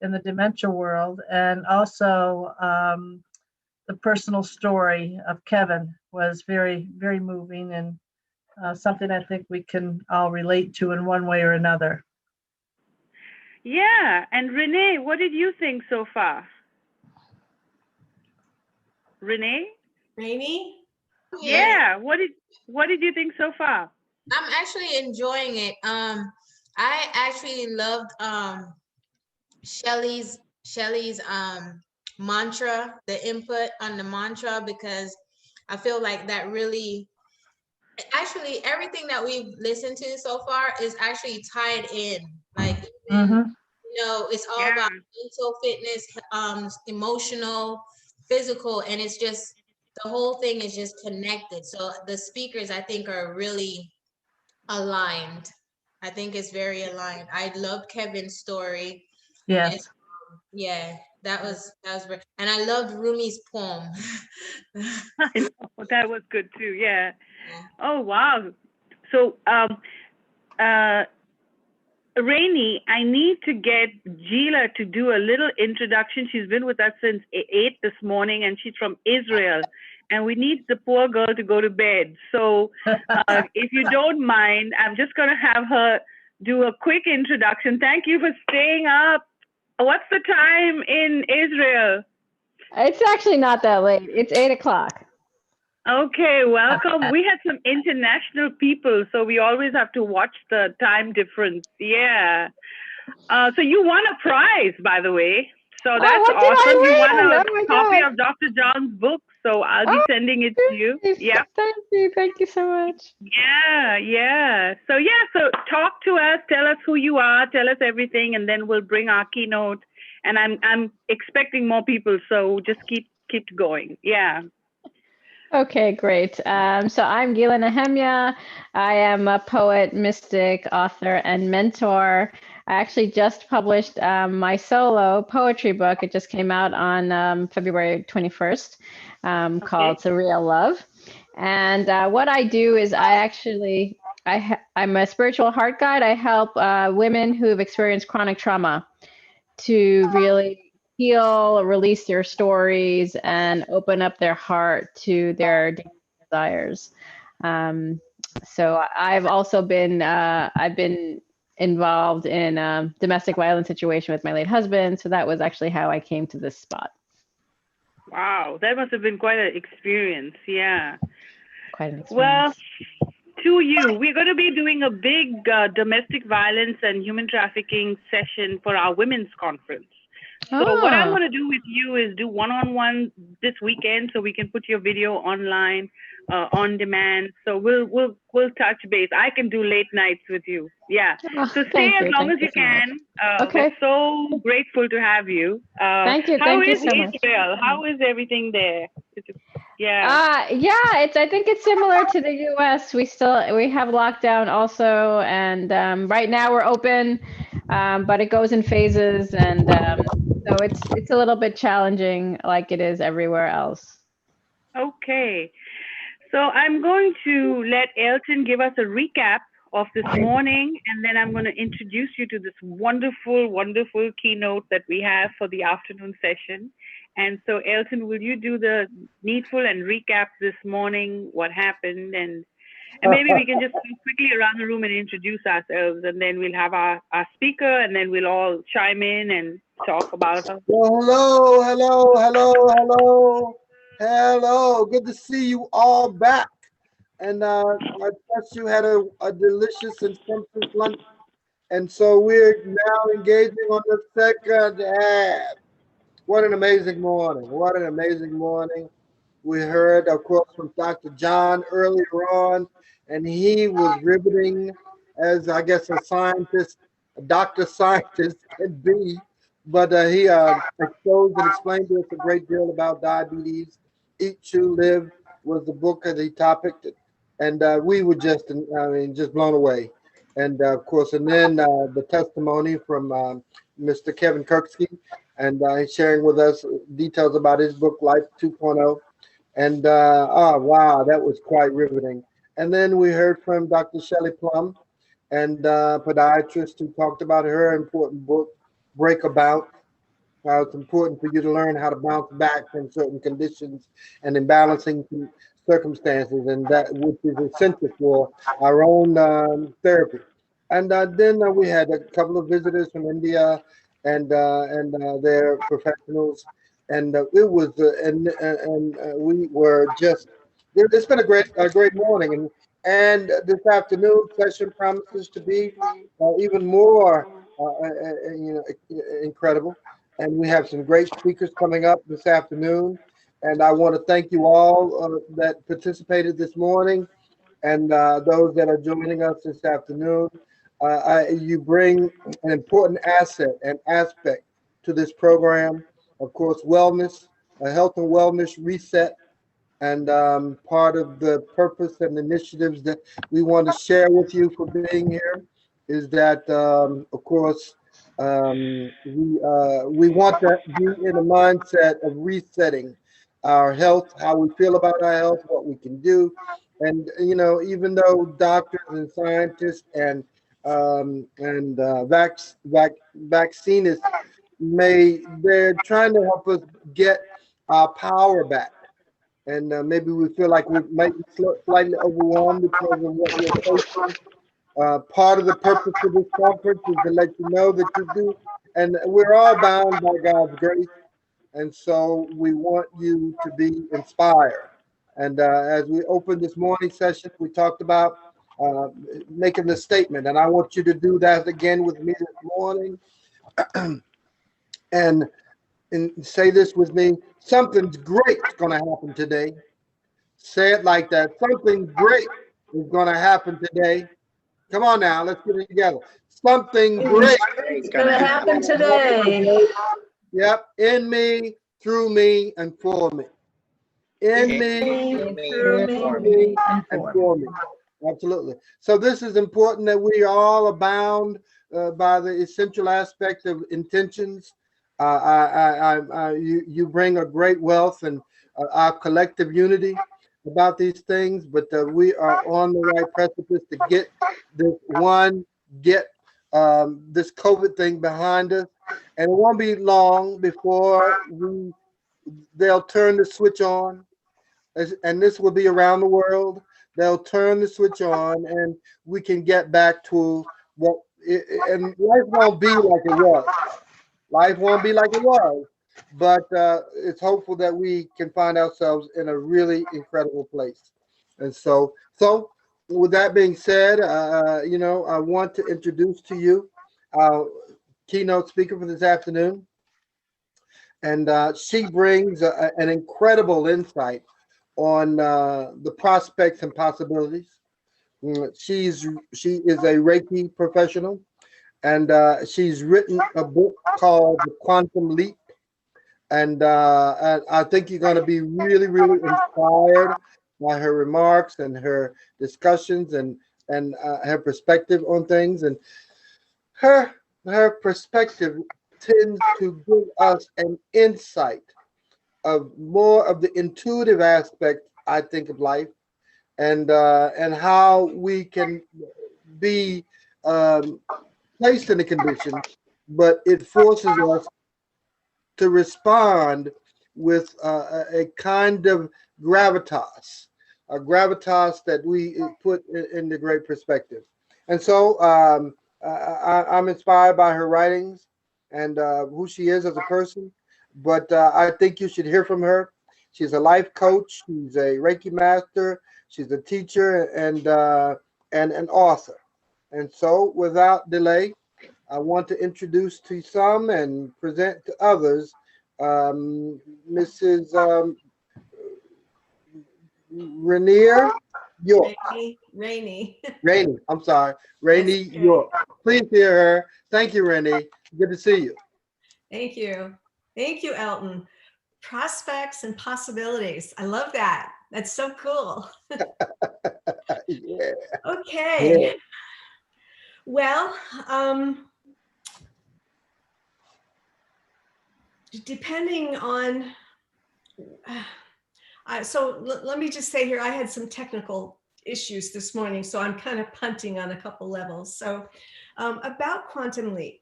in the dementia world, and also the personal story of Kevin was very, very moving, and something I think we can all relate to in one way or another. Yeah, and Renee, what did you think so far? Renee? Rainie? Yeah, what did you think so far? I'm actually enjoying it. I actually loved Shelley's mantra, the input on the mantra, because I feel like that really, actually everything that we've listened to so far is actually tied in. Like, you know, it's all about mental fitness, emotional, physical, and it's just, the whole thing is just connected. So the speakers, I think, are really aligned. I think it's very aligned. I loved Kevin's story. Yes. And, yeah, that was great. And I loved Rumi's poem. I know, that was good too. Yeah. Oh wow. So Rainie, I need to get Gila to do a little introduction. She's been with us since 8 this morning, and she's from Israel. And we need the poor girl to go to bed. So if you don't mind, I'm just going to have her do a quick introduction. Thank you for staying up. What's the time in Israel? It's actually not that late. It's 8 o'clock. Okay, welcome. We had some international people, so we always have to watch the time difference. Yeah. So you won a prize, by the way. So that's awesome. You won a copy of Dr. John's book, so I'll be sending it to you. Yeah. Thank you so much. Yeah. So talk to us, tell us who you are, tell us everything, and then we'll bring our keynote. And I'm expecting more people, so just keep going. Yeah. Okay, great. So I'm Gila Nehemia. I am a poet, mystic, author, and mentor. I actually just published my solo poetry book. It just came out on February 21st, called Surreal Love. And what I do is I'm a spiritual heart guide. I help women who have experienced chronic trauma to really heal, release their stories, and open up their heart to their desires. So I've also been involved in a domestic violence situation with my late husband. So that was actually how I came to this spot. Wow, that must have been quite an experience. Yeah. Quite an experience. Well, to you, we're going to be doing a big domestic violence and human trafficking session for our women's conference. So what I'm going to do with you is do one-on-one this weekend, so we can put your video online on demand. So we'll touch base. I can do late nights with you. Yeah. So stay as long as you can. We're so grateful to have you. Thank you. How Thank you is so much. Israel? How is everything there? I think it's similar to the US. We have lockdown also, and right now we're open, but it goes in phases, and so it's a little bit challenging, like it is everywhere else. Okay, so I'm going to let Elton give us a recap of this morning, and then I'm going to introduce you to this wonderful, wonderful keynote that we have for the afternoon session. And so, Elton, will you do the needful and recap this morning, what happened, and maybe we can just go quickly around the room and introduce ourselves, and then we'll have our speaker, and then we'll all chime in and talk about it. Well, hello. Good to see you all back. And I trust you had a delicious and sumptuous lunch. And so we're now engaging on the second half. What an amazing morning. What an amazing morning. We heard, of course, from Dr. John earlier on, and he was riveting, as I guess a scientist, a doctor scientist can be. But he exposed and explained to us a great deal about diabetes. Eat, Chew, Live was the book of the topic. And we were just blown away. And of course, and then the testimony from Mr. Kevin Kirksey, and he's sharing with us details about his book, Life 2.0. And oh, wow, that was quite riveting. And then we heard from Dr. Shelley Plum, and podiatrist, who talked about her important book, Breakabout, how it's important for you to learn how to bounce back from certain conditions and imbalancing circumstances, and that which is essential for our own therapy. And then we had a couple of visitors from India, and their professionals, and it was and we were just. It's been a great morning, and this afternoon session promises to be even more incredible. And we have some great speakers coming up this afternoon. And I want to thank you all that participated this morning, and those that are joining us this afternoon. You bring an important asset and aspect to this program. Of course, wellness, a health and wellness reset, and part of the purpose and initiatives that we want to share with you for being here is that, of course, we want to be in a mindset of resetting our health, how we feel about our health, what we can do. And, you know, even though doctors and scientists and vaccinists they're trying to help us get our power back. And maybe we feel like we might be slightly overwhelmed because of what we're facing. Part of the purpose of this conference is to let you know that you do, and we're all bound by God's grace, and so we want you to be inspired. And as we opened this morning session, we talked about making the statement, and I want you to do that again with me this morning, and say this with me: something's great's going to happen today. Say it like that. Something great is going to happen today. Come on now, let's get it together. Something great It's going to happen today. Yep, in me, through me, and for me. In me, Through me, and and for for me. me. Absolutely. So this is important that we all are bound by the essential aspect of intentions. You bring a great wealth and our collective unity about these things, but we are on the right precipice to get this COVID thing behind us, and it won't be long before they'll turn the switch on, and this will be around the world. They'll turn the switch on, and we can get back to and life won't be like it was. Life won't be like it was, but it's hopeful that we can find ourselves in a really incredible place. And so with that being said, I want to introduce to you our keynote speaker for this afternoon. And she brings an incredible insight on the prospects and possibilities. She is a Reiki professional, and she's written a book called The Quantum Leap. And I think you're going to be really, really inspired by her remarks and her discussions and her perspective on things. And her perspective tends to give us an insight of more of the intuitive aspect, I think, of life, and how we can be placed in a condition, but it forces us to respond with a kind of gravitas, a gravitas that we put in the great perspective. And so I'm inspired by her writings and who she is as a person, but I think you should hear from her. She's a life coach, she's a Reiki master, she's a teacher, and an author. And so without delay, I want to introduce to some and present to others Mrs. Rainie York. Rainie. Rainie, I'm sorry. Rainie York. Please hear her. Thank you, Rainie. Good to see you. Thank you. Thank you, Elton. Prospects and possibilities. I love that. That's so cool. Yeah. Okay. Yeah. Well, depending on, let me just say here, I had some technical issues this morning, so I'm kind of punting on a couple levels. So about Quantum Leap.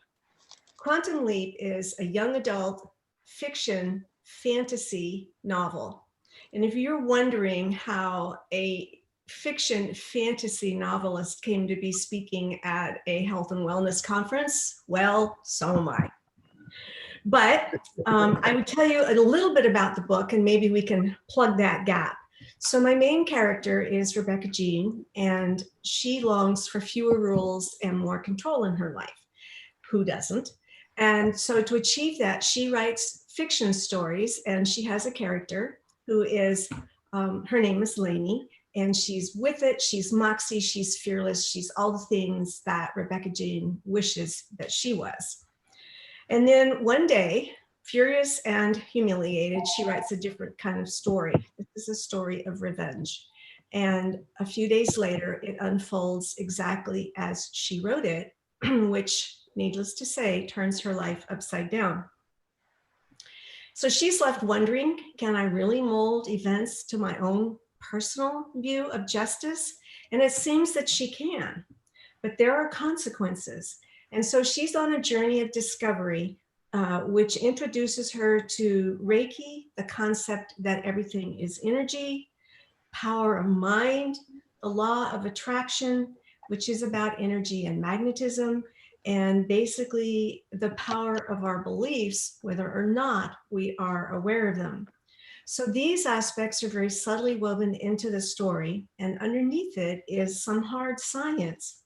Quantum Leap is a young adult fiction fantasy novel. And if you're wondering how a fiction fantasy novelist came to be speaking at a health and wellness conference, well, so am I. But I would tell you a little bit about the book, and maybe we can plug that gap. So my main character is Rebecca Jean, and she longs for fewer rules and more control in her life. Who doesn't? And so to achieve that, she writes fiction stories, and she has a character who is, her name is Lainey, and she's with it, she's moxie, she's fearless, she's all the things that Rebecca Jean wishes that she was. And then one day, furious and humiliated, she writes a different kind of story. This is a story of revenge. And a few days later, it unfolds exactly as she wrote it, which, needless to say, turns her life upside down. So she's left wondering, can I really mold events to my own personal view of justice? And it seems that she can, but there are consequences. And so she's on a journey of discovery, which introduces her to Reiki, the concept that everything is energy, power of mind, the law of attraction, which is about energy and magnetism, and basically the power of our beliefs, whether or not we are aware of them. So these aspects are very subtly woven into the story, and underneath it is some hard science,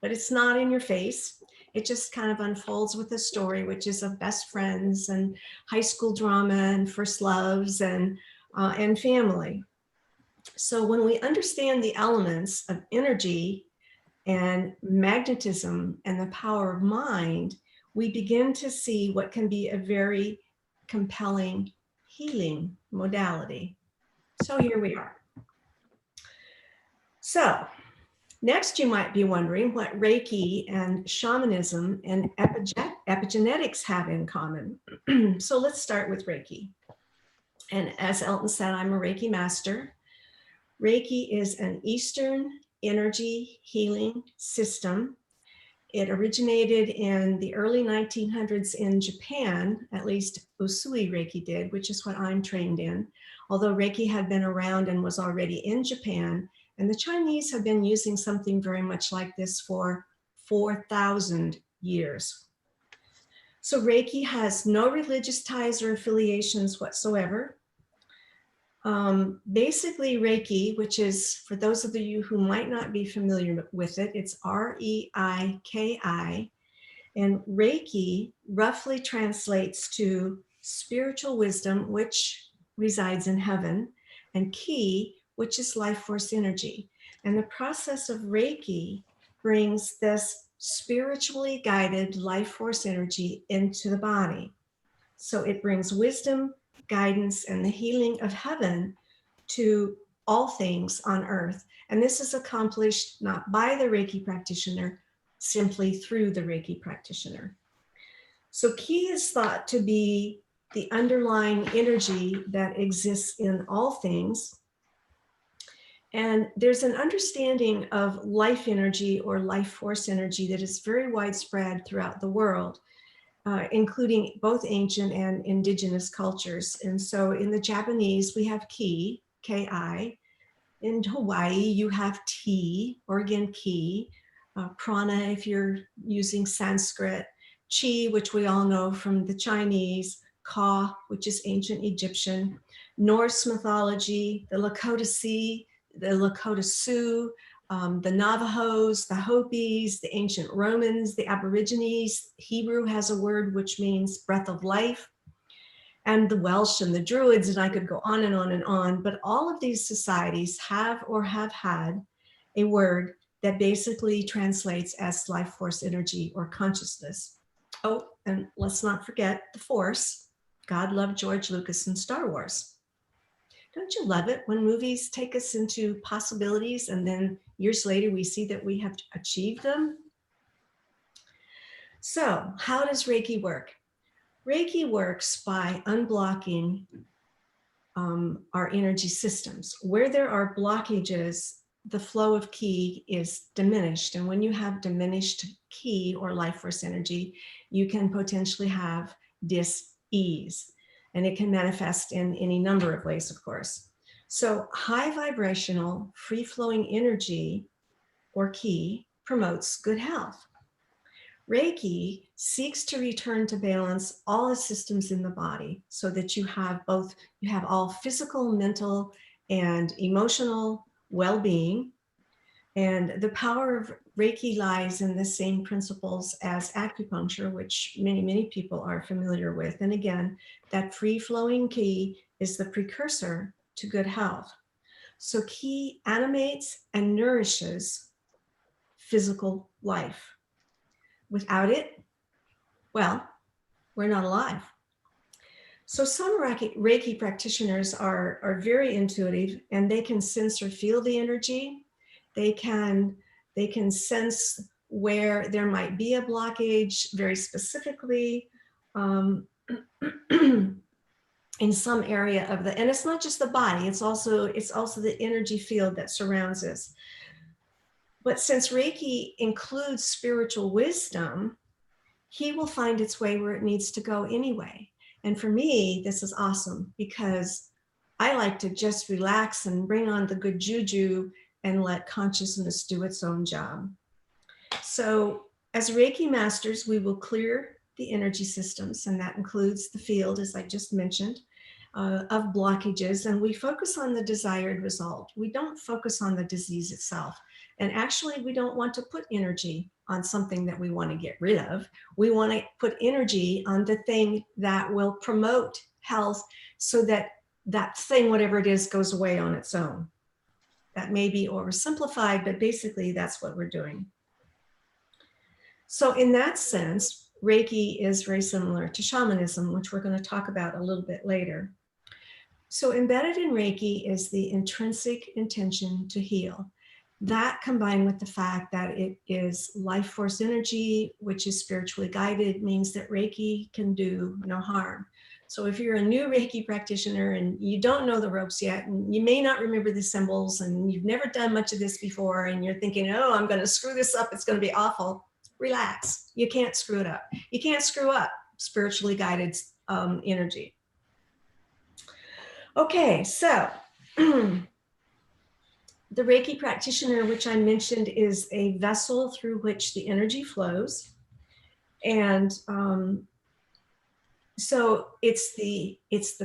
but it's not in your face. It just kind of unfolds with a story, which is of best friends and high school drama and first loves and family. So when we understand the elements of energy and magnetism and the power of mind, we begin to see what can be a very compelling healing modality. So here we are. So next, you might be wondering what Reiki and shamanism and epigenetics have in common. So let's start with Reiki. And as Elton said, I'm a Reiki master. Reiki is an Eastern energy healing system. It originated in the early 1900s in Japan, at least Usui Reiki did, which is what I'm trained in, although Reiki had been around and was already in Japan. And the Chinese have been using something very much like this for 4,000 years. So Reiki has no religious ties or affiliations whatsoever. Basically Reiki, which is, for those of you who might not be familiar with it, it's R-E-I-K-I. And Reiki roughly translates to spiritual wisdom, which resides in heaven, and Ki, which is life force energy. And the process of Reiki brings this spiritually guided life force energy into the body. So it brings wisdom, guidance, and the healing of heaven to all things on earth. And this is accomplished not by the Reiki practitioner, simply through the Reiki practitioner. So Ki is thought to be the underlying energy that exists in all things. And there's an understanding of life energy or life force energy that is very widespread throughout the world, including both ancient and indigenous cultures. And so in the Japanese, we have Ki, K-I. In Hawaii, you have Ti, or again, Ki. Prana, if you're using Sanskrit. Chi, which we all know from the Chinese. Ka, which is ancient Egyptian. Norse mythology, the Lakota Sea, the Lakota Sioux, the Navajos, the Hopis, the ancient Romans, the Aborigines. Hebrew has a word which means breath of life, and the Welsh and the Druids, and I could go on and on and on. But all of these societies have or have had a word that basically translates as life force energy or consciousness. Oh, and let's not forget the Force. God loved George Lucas and Star Wars. Don't you love it when movies take us into possibilities and then years later we see that we have achieved them? So how does Reiki work? Reiki works by unblocking our energy systems. Where there are blockages, the flow of Ki is diminished. And when you have diminished Ki or life force energy, you can potentially have ease. And it can manifest in any number of ways, of course. So high vibrational, free-flowing energy or ki promotes good health. Reiki seeks to return to balance all the systems in the body so that you have all physical, mental, and emotional well-being. And the power of Reiki lies in the same principles as acupuncture, which many, many people are familiar with. And again, that free-flowing ki is the precursor to good health. So ki animates and nourishes physical life. Without it, well, we're not alive. So some Reiki practitioners are very intuitive, and they can sense or feel the energy. They can sense where there might be a blockage very specifically in some area of and it's not just the body, it's also the energy field that surrounds us. But since Reiki includes spiritual wisdom, he will find its way where it needs to go anyway. And for me, this is awesome because I like to just relax and bring on the good juju and let consciousness do its own job. So as Reiki masters, we will clear the energy systems, and that includes the field, as I just mentioned, of blockages, and we focus on the desired result. We don't focus on the disease itself. And actually, we don't want to put energy on something that we want to get rid of. We want to put energy on the thing that will promote health so that that thing, whatever it is, goes away on its own. That may be oversimplified, but basically that's what we're doing. So in that sense, Reiki is very similar to shamanism, which we're going to talk about a little bit later. So embedded in Reiki is the intrinsic intention to heal. That combined with the fact that it is life force energy, which is spiritually guided, means that Reiki can do no harm. So if you're a new Reiki practitioner and you don't know the ropes yet, and you may not remember the symbols, and you've never done much of this before, and you're thinking, oh, I'm going to screw this up, it's going to be awful, relax. You can't screw it up. You can't screw up spiritually guided energy. Okay, so the Reiki practitioner, which I mentioned, is a vessel through which the energy flows. And so it's the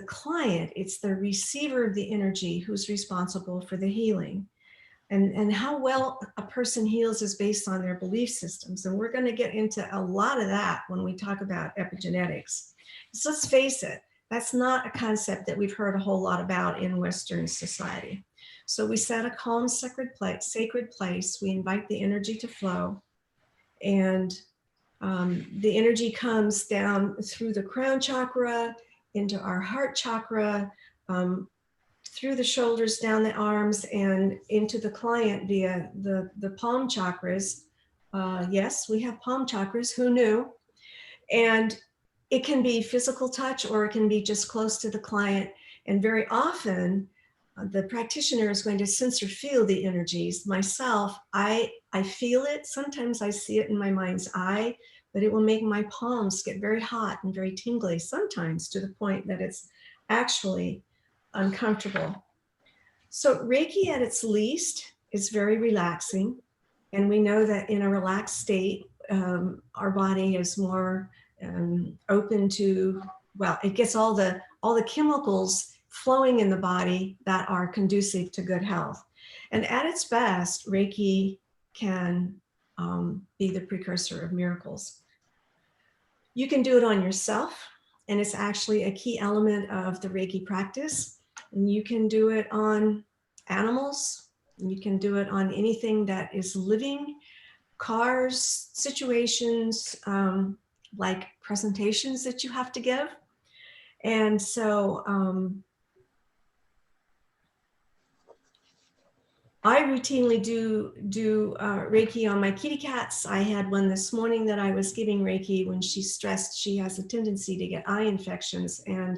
client, it's the receiver of the energy who's responsible for the healing. And how well a person heals is based on their belief systems. And we're going to get into a lot of that when we talk about epigenetics. So let's face it, that's not a concept that we've heard a whole lot about in Western society. So we set a calm, sacred place. We invite the energy to flow. And the energy comes down through the crown chakra, into our heart chakra, through the shoulders, down the arms, and into the client via the palm chakras. Yes, we have palm chakras, who knew? And it can be physical touch, or it can be just close to the client. And very often, the practitioner is going to sense or feel the energies. Myself, I feel it. Sometimes I see it in my mind's eye, but it will make my palms get very hot and very tingly, sometimes to the point that it's actually uncomfortable. So Reiki at its least is very relaxing. And we know that in a relaxed state, our body is more open to, well, it gets all the chemicals flowing in the body that are conducive to good health. And at its best, Reiki can be the precursor of miracles. You can do it on yourself, and it's actually a key element of the Reiki practice. And you can do it on animals, and you can do it on anything that is living, cars, situations, like presentations that you have to give. And so I routinely do Reiki on my kitty cats. I had one this morning that I was giving Reiki when she's stressed. She has a tendency to get eye infections, and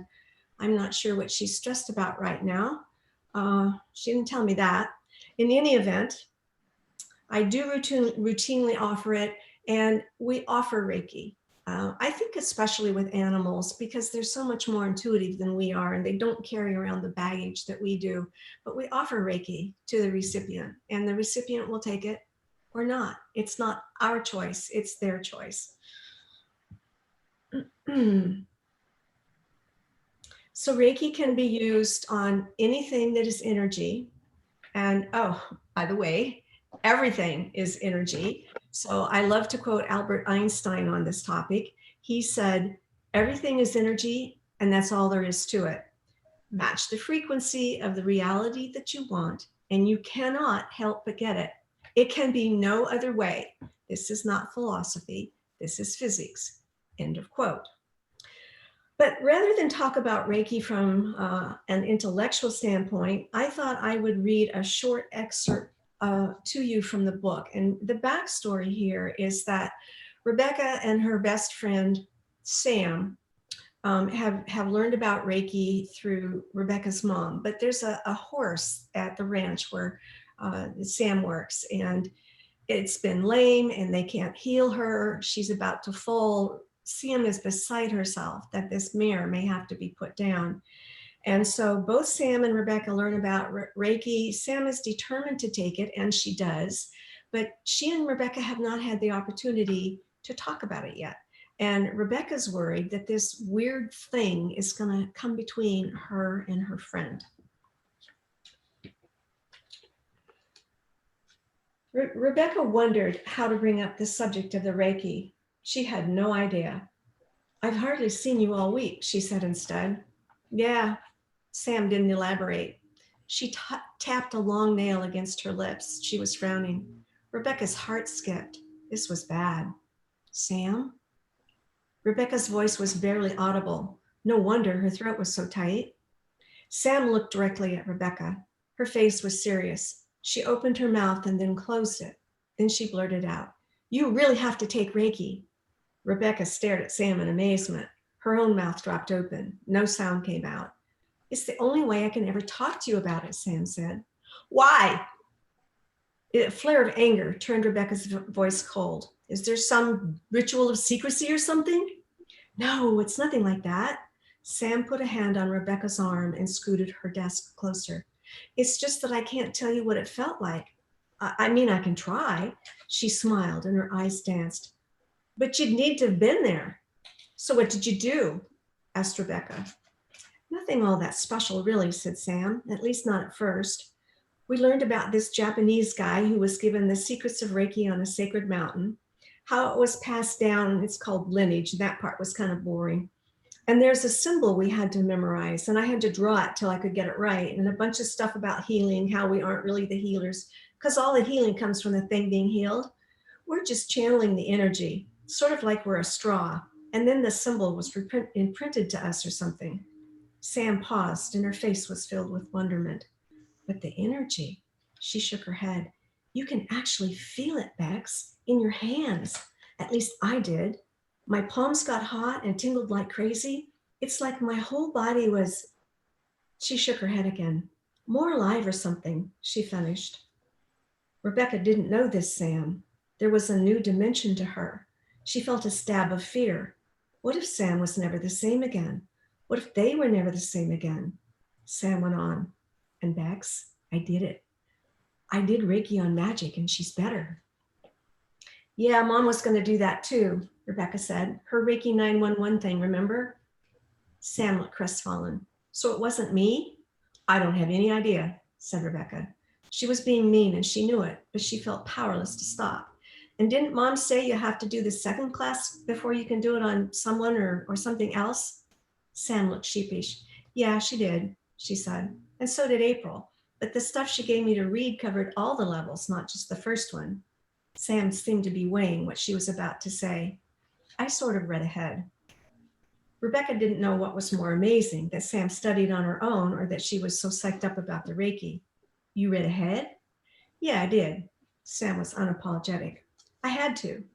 I'm not sure what she's stressed about right now. She didn't tell me that. In any event, I do routinely offer it, and we offer Reiki. I think especially with animals, because they're so much more intuitive than we are, and they don't carry around the baggage that we do. But we offer Reiki to the recipient, and the recipient will take it or not. It's not our choice, it's their choice. So Reiki can be used on anything that is energy. And oh, by the way, everything is energy. So I love to quote Albert Einstein on this topic. He said, everything is energy, and that's all there is to it. Match the frequency of the reality that you want, and you cannot help but get it. It can be no other way. This is not philosophy. This is physics. End of quote. But rather than talk about Reiki from an intellectual standpoint, I thought I would read a short excerpt to you from the book. And the backstory here is that Rebecca and her best friend, Sam, have learned about Reiki through Rebecca's mom. But there's a horse at the ranch where Sam works, and it's been lame and they can't heal her. She's about to fall. Sam is beside herself that this mare may have to be put down. And so both Sam and Rebecca learn about Reiki. Sam is determined to take it, and she does, but she and Rebecca have not had the opportunity to talk about it yet. And Rebecca's worried that this weird thing is going to come between her and her friend. Rebecca wondered how to bring up the subject of the Reiki. She had no idea. I've hardly seen you all week, she said instead. Yeah, Sam didn't elaborate. She tapped a long nail against her lips. She was frowning. Rebecca's heart skipped. This was bad. Sam? Rebecca's voice was barely audible. No wonder her throat was so tight. Sam looked directly at Rebecca. Her face was serious. She opened her mouth and then closed it. Then she blurted out, "You really have to take Reiki." Rebecca stared at Sam in amazement. Her own mouth dropped open. No sound came out. "It's the only way I can ever talk to you about it," Sam said. "Why?" A flare of anger turned Rebecca's voice cold. "Is there some ritual of secrecy or something?" "No, it's nothing like that." Sam put a hand on Rebecca's arm and scooted her desk closer. "It's just that I can't tell you what it felt like. I mean, I can try." She smiled and her eyes danced. "But you'd need to have been there." "So what did you do?" asked Rebecca. "Nothing all that special, really," said Sam, "at least not at first. We learned about this Japanese guy who was given the secrets of Reiki on a sacred mountain, how it was passed down. It's called lineage. That part was kind of boring. And there's a symbol we had to memorize, and I had to draw it till I could get it right, and a bunch of stuff about healing, how we aren't really the healers, because all the healing comes from the thing being healed. We're just channeling the energy, sort of like we're a straw. And then the symbol was imprinted to us or something." Sam paused, and her face was filled with wonderment. "But the energy," she shook her head. "You can actually feel it, Bex, in your hands. At least I did. My palms got hot and tingled like crazy. It's like my whole body was..." She shook her head again. "More alive or something," she finished. Rebecca didn't know this Sam. There was a new dimension to her. She felt a stab of fear. What if Sam was never the same again? What if they were never the same again? Sam went on. "And Bex, I did it. I did Reiki on magic, and she's better." "Yeah, Mom was going to do that too," Rebecca said. "Her Reiki 911 thing, remember?" Sam looked crestfallen. "So it wasn't me?" "I don't have any idea," said Rebecca. She was being mean and she knew it, but she felt powerless to stop. "And didn't Mom say you have to do the second class before you can do it on someone or something else?" Sam looked sheepish. "Yeah, she did," she said. "And so did April. But the stuff she gave me to read covered all the levels, not just the first one." Sam seemed to be weighing what she was about to say. I sort of read ahead. Rebecca didn't know what was more amazing, that Sam studied on her own or that she was so psyched up about the Reiki. "You read ahead?" "Yeah, I did." Sam was unapologetic. "I had to.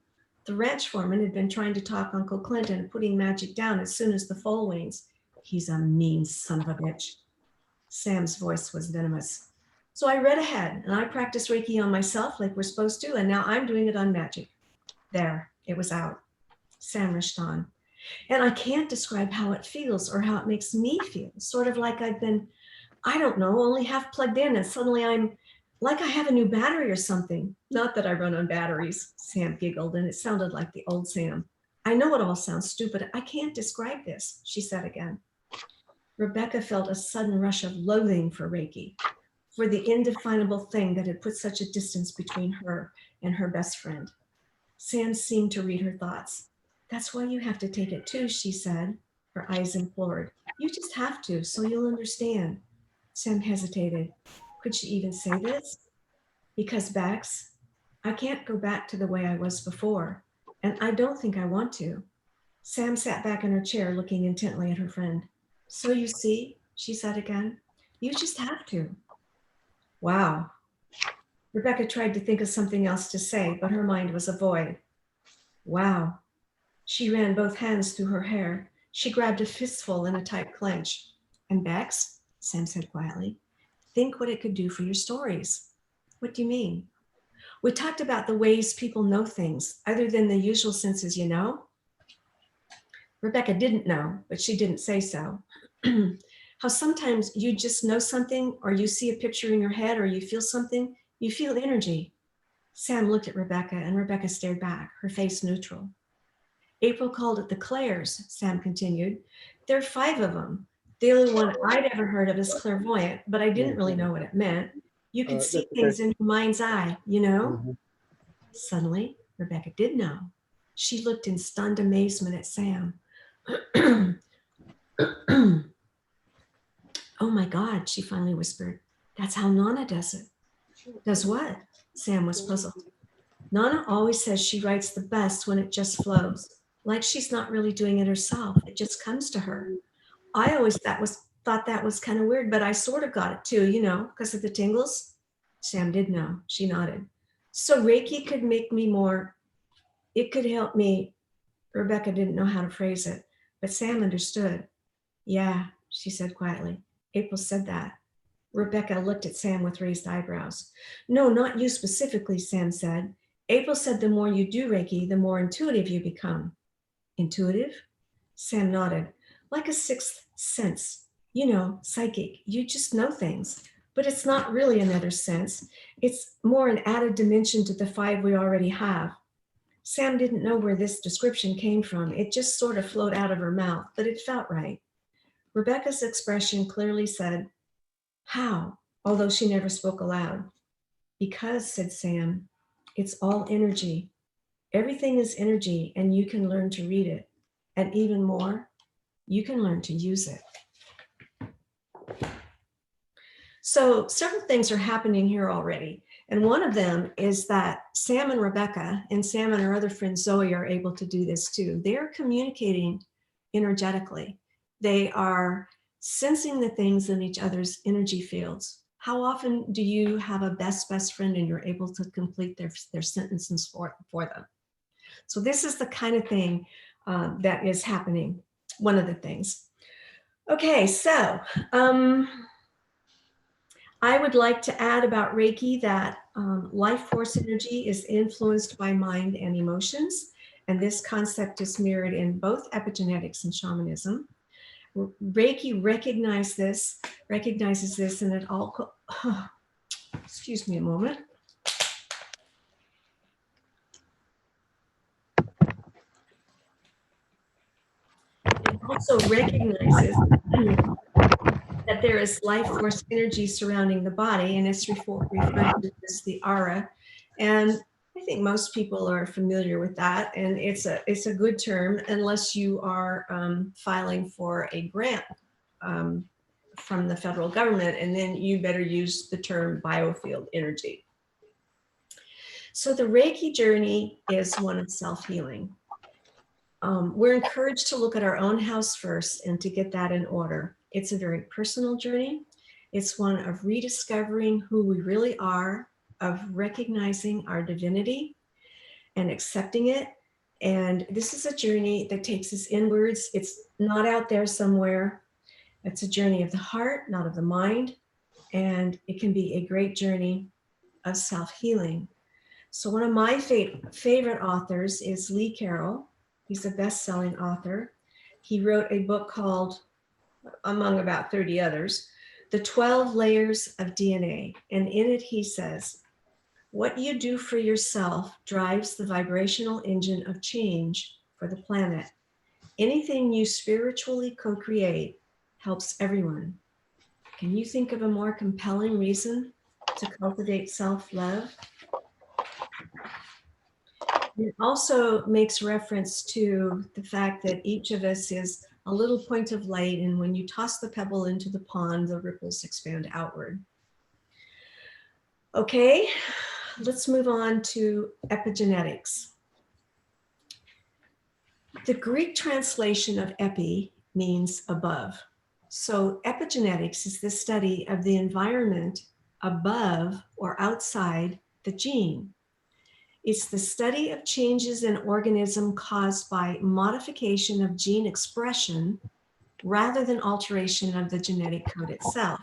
The ranch foreman had been trying to talk Uncle Clint into putting magic down as soon as the foal wanes. He's a mean son of a bitch." Sam's voice was venomous. "So I read ahead and I practiced Reiki on myself like we're supposed to, and now I'm doing it on magic." There, it was out. Sam rushed on. And I can't describe how it feels or how it makes me feel. Sort of like I've been, I don't know, only half plugged in and suddenly I'm like I have a new battery or something. Not that I run on batteries, Sam giggled, and it sounded like the old Sam. I know it all sounds stupid. I can't describe this, she said again. Rebecca felt a sudden rush of loathing for Reiki, for the indefinable thing that had put such a distance between her and her best friend. Sam seemed to read her thoughts. That's why you have to take it too, she said, her eyes implored. You just have to, so you'll understand. Sam hesitated. Could she even say this? Because Bax, I can't go back to the way I was before, and I don't think I want to. Sam sat back in her chair looking intently at her friend. So you see, she said again, you just have to. Wow. Rebecca tried to think of something else to say, but her mind was a void. Wow. She ran both hands through her hair. She grabbed a fistful in a tight clench. And Bex, Sam said quietly, think what it could do for your stories. What do you mean? We talked about the ways people know things other than the usual senses, you know? Rebecca didn't know, but she didn't say so. How sometimes you just know something, or you see a picture in your head, or you feel something, you feel energy. Sam looked at Rebecca, and Rebecca stared back, her face neutral. April called it the clairs, Sam continued. There are 5 of them. The only one I'd ever heard of is clairvoyant, but I didn't really know what it meant. You could see things in your mind's eye, you know? Suddenly, Rebecca did know. She looked in stunned amazement at Sam. Oh my God, she finally whispered. That's how Nana does it. Does what? Sam was puzzled. Nana always says she writes the best when it just flows, like she's not really doing it herself. It just comes to her. I always thought that was kind of weird, but I sort of got it too, you know, because of the tingles. Sam did know. She nodded. So Reiki could make me more, it could help me. Rebecca didn't know how to phrase it, but Sam understood. Yeah, she said quietly. April said that. Rebecca looked at Sam with raised eyebrows. No, not you specifically, Sam said. April said the more you do Reiki, the more intuitive you become. Intuitive? Sam nodded. Like a sixth sense. You know, psychic. You just know things. But it's not really another sense. It's more an added dimension to the 5 we already have. Sam didn't know where this description came from. It just sort of flowed out of her mouth, but it felt right. Rebecca's expression clearly said, how? Although she never spoke aloud. Because, said Sam, it's all energy. Everything is energy, and you can learn to read it. And even more, you can learn to use it. So several things are happening here already. And one of them is that Sam and Rebecca and Sam and her other friend Zoe are able to do this too. They're communicating energetically. They are sensing the things in each other's energy fields. How often do you have a best friend and you're able to complete their sentences for them? So this is the kind of thing that is happening, one of the things. Okay, so I would like to add about Reiki that life force energy is influenced by mind and emotions. And this concept is mirrored in both epigenetics and shamanism. Reiki recognizes this, and it all, excuse me a moment. It also recognizes that there is life force energy surrounding the body, and it's referred to as the aura. And I think most people are familiar with that, and it's a good term unless you are filing for a grant from the federal government, and then you better use the term biofield energy. So the Reiki journey is one of self-healing. We're encouraged to look at our own house first and to get that in order. It's a very personal journey. It's one of rediscovering who we really are, of recognizing our divinity and accepting it. And this is a journey that takes us inwards. It's not out there somewhere. It's a journey of the heart, not of the mind. And it can be a great journey of self-healing. So one of my favorite authors is Carroll. He's a best-selling author. He wrote a book called, among about 30 others, The 12 Layers of DNA. And in it, he says, what you do for yourself drives the vibrational engine of change for the planet. Anything you spiritually co-create helps everyone. Can you think of a more compelling reason to cultivate self-love? It also makes reference to the fact that each of us is a little point of light, and when you toss the pebble into the pond, the ripples expand outward. Okay, let's move on to epigenetics. The Greek translation of epi means above. So epigenetics is the study of the environment above or outside the gene. It's the study of changes in organism caused by modification of gene expression rather than alteration of the genetic code itself.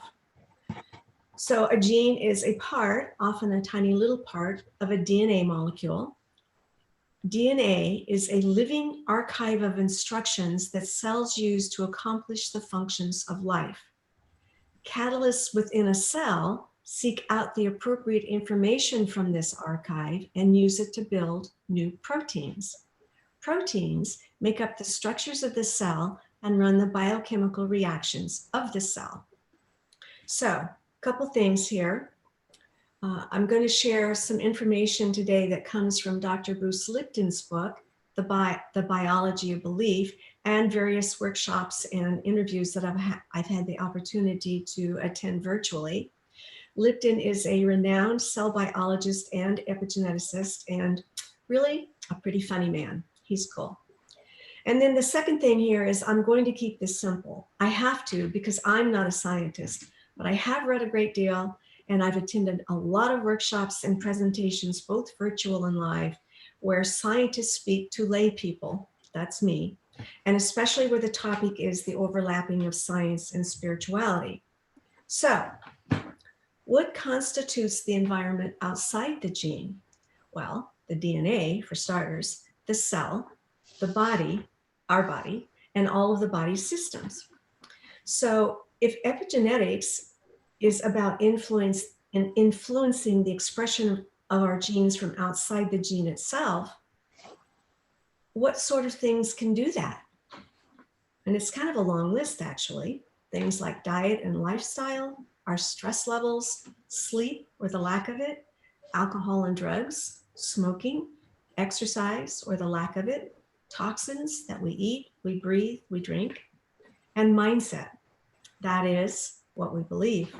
So a gene is a part, often a tiny little part, of a DNA molecule. DNA is a living archive of instructions that cells use to accomplish the functions of life. Catalysts within a cell seek out the appropriate information from this archive and use it to build new proteins. Proteins make up the structures of the cell and run the biochemical reactions of the cell. So, a couple things here. I'm going to share some information today that comes from Dr. Bruce Lipton's book, The Biology of Belief, and various workshops and interviews that I've had the opportunity to attend virtually. Lipton is a renowned cell biologist and epigeneticist, and really a pretty funny man. He's cool. And then the second thing here is I'm going to keep this simple. I have to, because I'm not a scientist, but I have read a great deal, and I've attended a lot of workshops and presentations, both virtual and live, where scientists speak to lay people, that's me, and especially where the topic is the overlapping of science and spirituality. So, what constitutes the environment outside the gene? Well, the DNA, for starters, the cell, the body, our body, and all of the body's systems. So if epigenetics is about influencing the expression of our genes from outside the gene itself, what sort of things can do that? And it's kind of a long list, actually. Things like diet and lifestyle, our stress levels, sleep or the lack of it, alcohol and drugs, smoking, exercise or the lack of it, toxins that we eat, we breathe, we drink, and mindset. That is what we believe.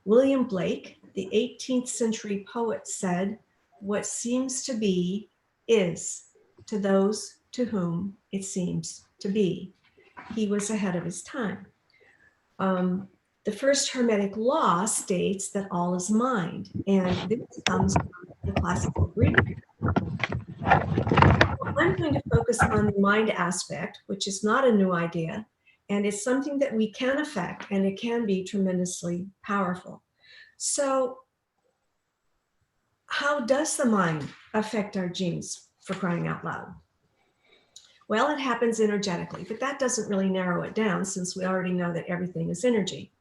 William Blake, the 18th century poet, said, "What seems to be is to those to whom it seems to be." He was ahead of his time. The first Hermetic law states that all is mind, and this comes from the classical Greek period. I'm going to focus on the mind aspect, which is not a new idea, and it's something that we can affect, and it can be tremendously powerful. So, how does the mind affect our genes, for crying out loud? Well, it happens energetically, but that doesn't really narrow it down since we already know that everything is energy.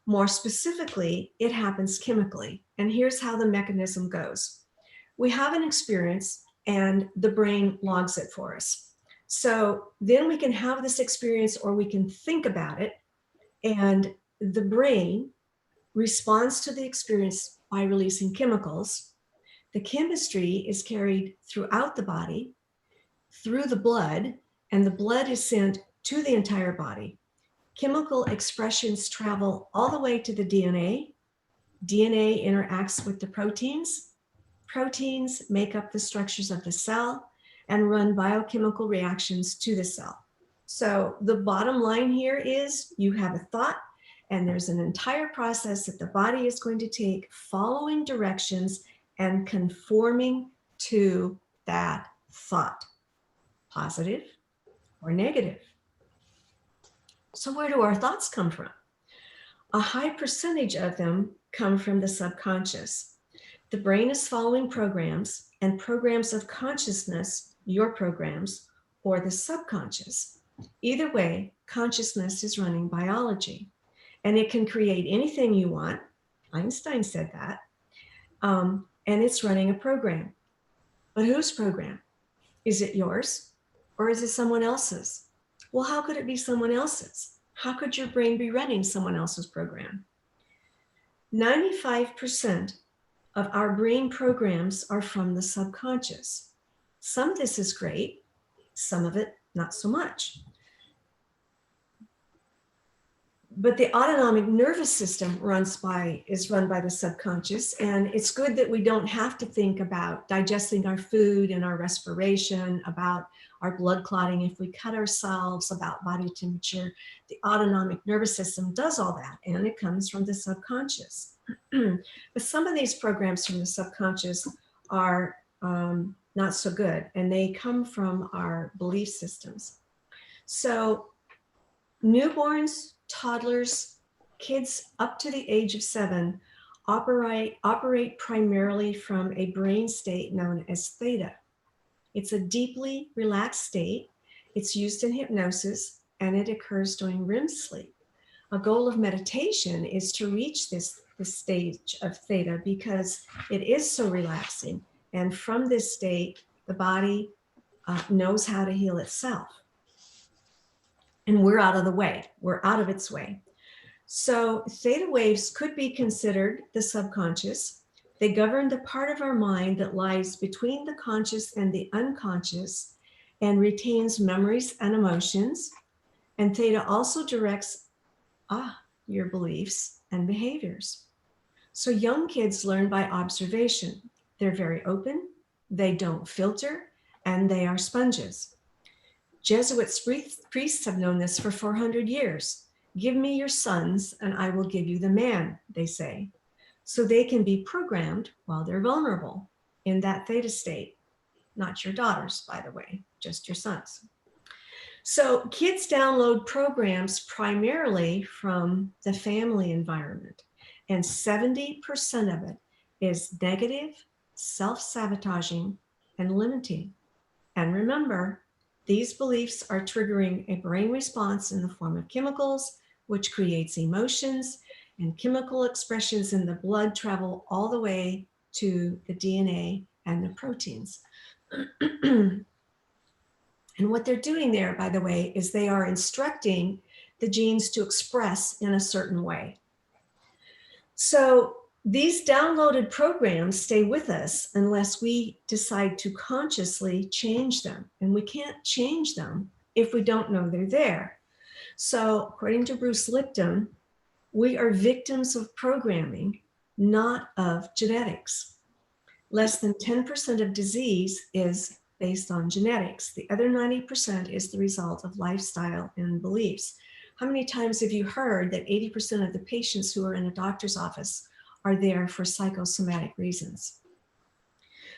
More specifically, it happens chemically, and here's how the mechanism goes. We have an experience and the brain logs it for us. So then we can have this experience or we can think about it, and the brain responds to the experience by releasing chemicals. The chemistry is carried throughout the body, through the blood, and the blood is sent to the entire body. Chemical expressions travel all the way to the DNA. DNA interacts with the proteins. Proteins make up the structures of the cell and run biochemical reactions to the cell. So the bottom line here is you have a thought, and there's an entire process that the body is going to take, following directions and conforming to that thought, positive or negative. So where do our thoughts come from? A high percentage of them come from the subconscious. The brain is following programs, and programs of consciousness, your programs, or the subconscious. Either way, consciousness is running biology, and it can create anything you want. Einstein said that. And it's running a program. But whose program? Is it yours or is it someone else's? Well, how could it be someone else's? How could your brain be running someone else's program? 95% of our brain programs are from the subconscious. Some of this is great, some of it not so much. But the autonomic nervous system is run by the subconscious, and it's good that we don't have to think about digesting our food and our respiration, about our blood clotting if we cut ourselves, about body temperature. The autonomic nervous system does all that, and it comes from the subconscious. But some of these programs from the subconscious are not so good, and they come from our belief systems. So newborns, toddlers, kids up to the age of 7 operate primarily from a brain state known as theta. It's a deeply relaxed state. It's used in hypnosis, and it occurs during REM sleep. A goal of meditation is to reach this stage of theta because it is so relaxing. And from this state, the body knows how to heal itself. And we're out of the way. We're out of its way. So theta waves could be considered the subconscious. They govern the part of our mind that lies between the conscious and the unconscious and retains memories and emotions. And theta also directs your beliefs and behaviors. So young kids learn by observation. They're very open, they don't filter, and they are sponges. Jesuit priests have known this for 400 years. Give me your sons and I will give you the man, they say. So they can be programmed while they're vulnerable in that theta state. Not your daughters, by the way, just your sons. So kids download programs primarily from the family environment, and 70% of it is negative, self-sabotaging, and limiting. And remember, these beliefs are triggering a brain response in the form of chemicals, which creates emotions, and chemical expressions in the blood travel all the way to the DNA and the proteins. And what they're doing there, by the way, is they are instructing the genes to express in a certain way. So these downloaded programs stay with us unless we decide to consciously change them. And we can't change them if we don't know they're there. So according to Bruce Lipton, we are victims of programming, not of genetics. Less than 10% of disease is based on genetics. The other 90% is the result of lifestyle and beliefs. How many times have you heard that 80% of the patients who are in a doctor's office are there for psychosomatic reasons?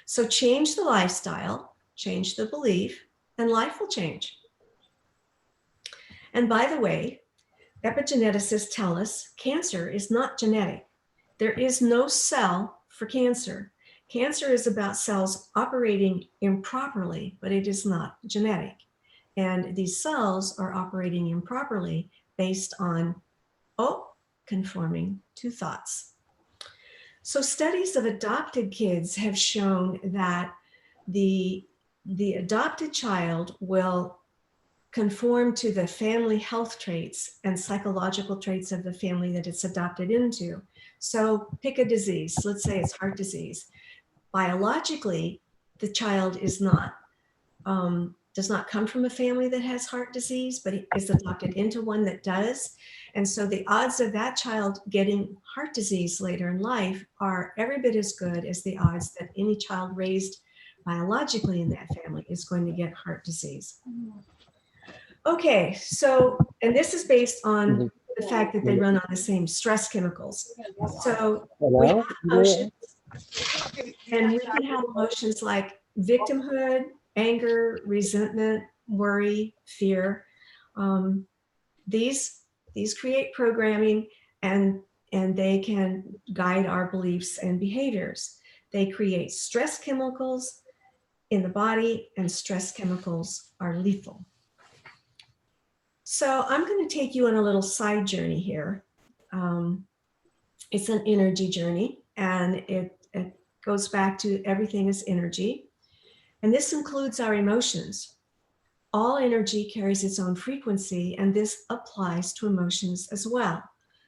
So change the lifestyle, change the belief, and life will change. And by the way, epigeneticists tell us cancer is not genetic. There is no cell for cancer. Cancer is about cells operating improperly, but it is not genetic. And these cells are operating improperly based on, conforming to thoughts. So studies of adopted kids have shown that the adopted child will conform to the family health traits and psychological traits of the family that it's adopted into. So pick a disease, let's say it's heart disease. Biologically, the child is not, does not come from a family that has heart disease, but is adopted into one that does. And so the odds of that child getting heart disease later in life are every bit as good as the odds that any child raised biologically in that family is going to get heart disease. Okay, so, and this is based on the fact that they run on the same stress chemicals. So we have emotions, and we can have emotions like victimhood, anger, resentment, worry, fear. These create programming, and they can guide our beliefs and behaviors. They create stress chemicals in the body, and stress chemicals are lethal. So I'm going to take you on a little side journey here. It's an energy journey, and it goes back to everything is energy. And this includes our emotions. All energy carries its own frequency, and this applies to emotions as well.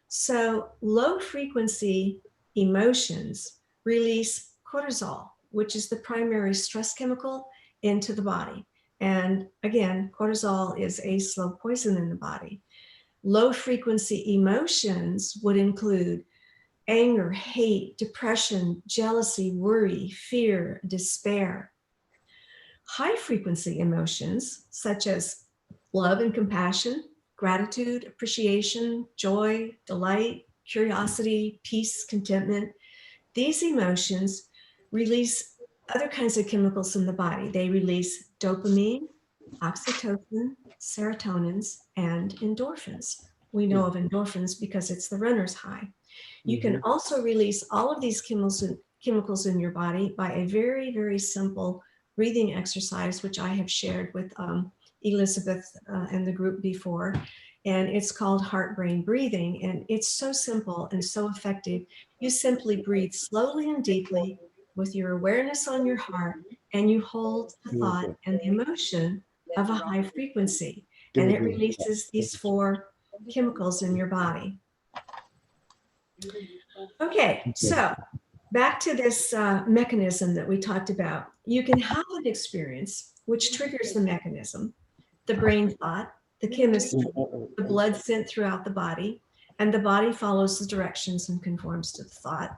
So low frequency emotions release cortisol, which is the primary stress chemical, into the body. And again, cortisol is a slow poison in the body. Low frequency emotions would include anger, hate, depression, jealousy, worry, fear, despair. High frequency emotions, such as love and compassion, gratitude, appreciation, joy, delight, curiosity, peace, contentment, these emotions release other kinds of chemicals in the body. They release dopamine, oxytocin, serotonins, and endorphins. We know of endorphins because it's the runner's high. You can also release all of these chemicals in your body by a very, very simple breathing exercise, which I have shared with Elizabeth and the group before. And it's called heart-brain breathing. And it's so simple and so effective. You simply breathe slowly and deeply with your awareness on your heart, and you hold the thought and the emotion of a high frequency. And it releases these 4 chemicals in your body. Okay, so back to this mechanism that we talked about. You can have an experience which triggers the mechanism, the brain thought, the chemistry, the blood sent throughout the body, and the body follows the directions and conforms to the thought.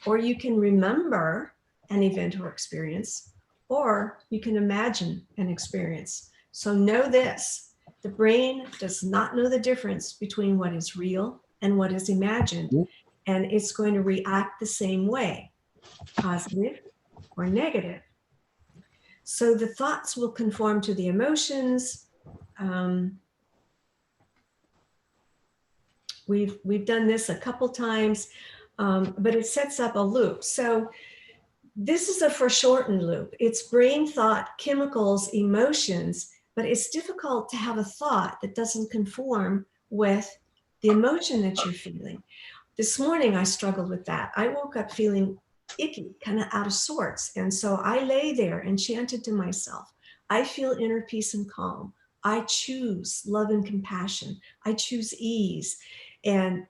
Or you can remember an event or experience, or you can imagine an experience. So know this, the brain does not know the difference between what is real and what is imagined, and it's going to react the same way, positive or negative. So the thoughts will conform to the emotions. We've done this a couple times, but it sets up a loop. So this is a foreshortened loop. It's brain, thought, chemicals, emotions, but it's difficult to have a thought that doesn't conform with the emotion that you're feeling. This morning, I struggled with that. I woke up feeling icky, kind of out of sorts. And so I lay there and chanted to myself, I feel inner peace and calm. I choose love and compassion. I choose ease. And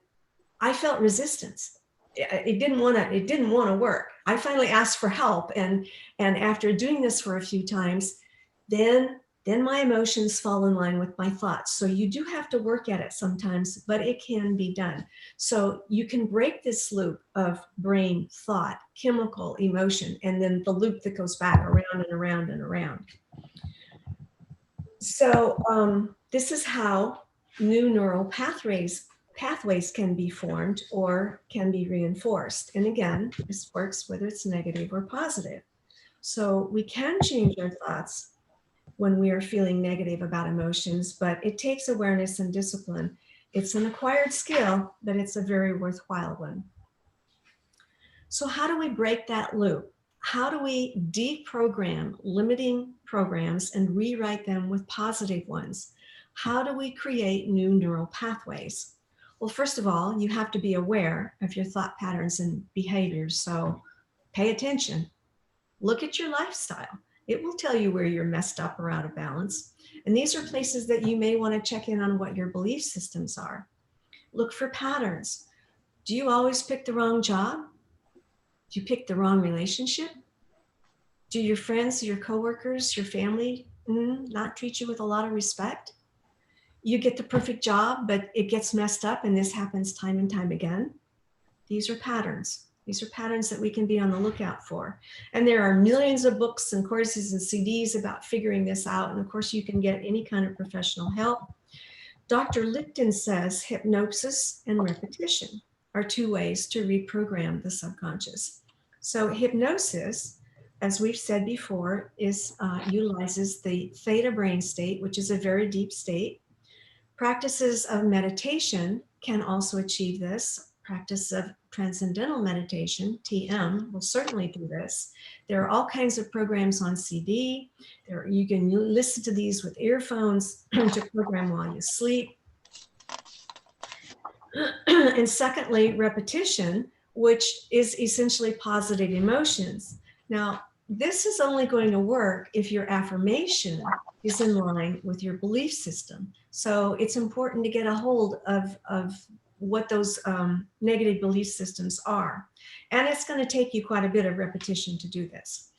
I felt resistance. It didn't want to work. I finally asked for help. And after doing this for a few times, then my emotions fall in line with my thoughts. So you do have to work at it sometimes, but it can be done. So you can break this loop of brain, thought, chemical, emotion, and then the loop that goes back around and around and around. So this is how new neural pathways can be formed or can be reinforced. And again, this works whether it's negative or positive. So we can change our thoughts when we are feeling negative about emotions, but it takes awareness and discipline. It's an acquired skill, but it's a very worthwhile one. So how do we break that loop? How do we deprogram limiting programs and rewrite them with positive ones? How do we create new neural pathways? Well, first of all, you have to be aware of your thought patterns and behaviors. So pay attention. Look at your lifestyle. It will tell you where you're messed up or out of balance. And these are places that you may want to check in on what your belief systems are. Look for patterns. Do you always pick the wrong job? Do you pick the wrong relationship? Do your friends, your coworkers, your family not treat you with a lot of respect? You get the perfect job, but it gets messed up, and this happens time and time again. These are patterns. These are patterns that we can be on the lookout for. And there are millions of books and courses and CDs about figuring this out. And of course, you can get any kind of professional help. Dr. Lipton says hypnosis and repetition are 2 ways to reprogram the subconscious. So hypnosis, as we've said before, utilizes the theta brain state, which is a very deep state. Practices of meditation can also achieve this. practice of transcendental meditation, TM, will certainly do this. There are all kinds of programs on CD. You can listen to these with earphones to program while you sleep. And secondly, repetition, which is essentially positive emotions. Now, this is only going to work if your affirmation is in line with your belief system. So it's important to get a hold of what those negative belief systems are. And it's going to take you quite a bit of repetition to do this.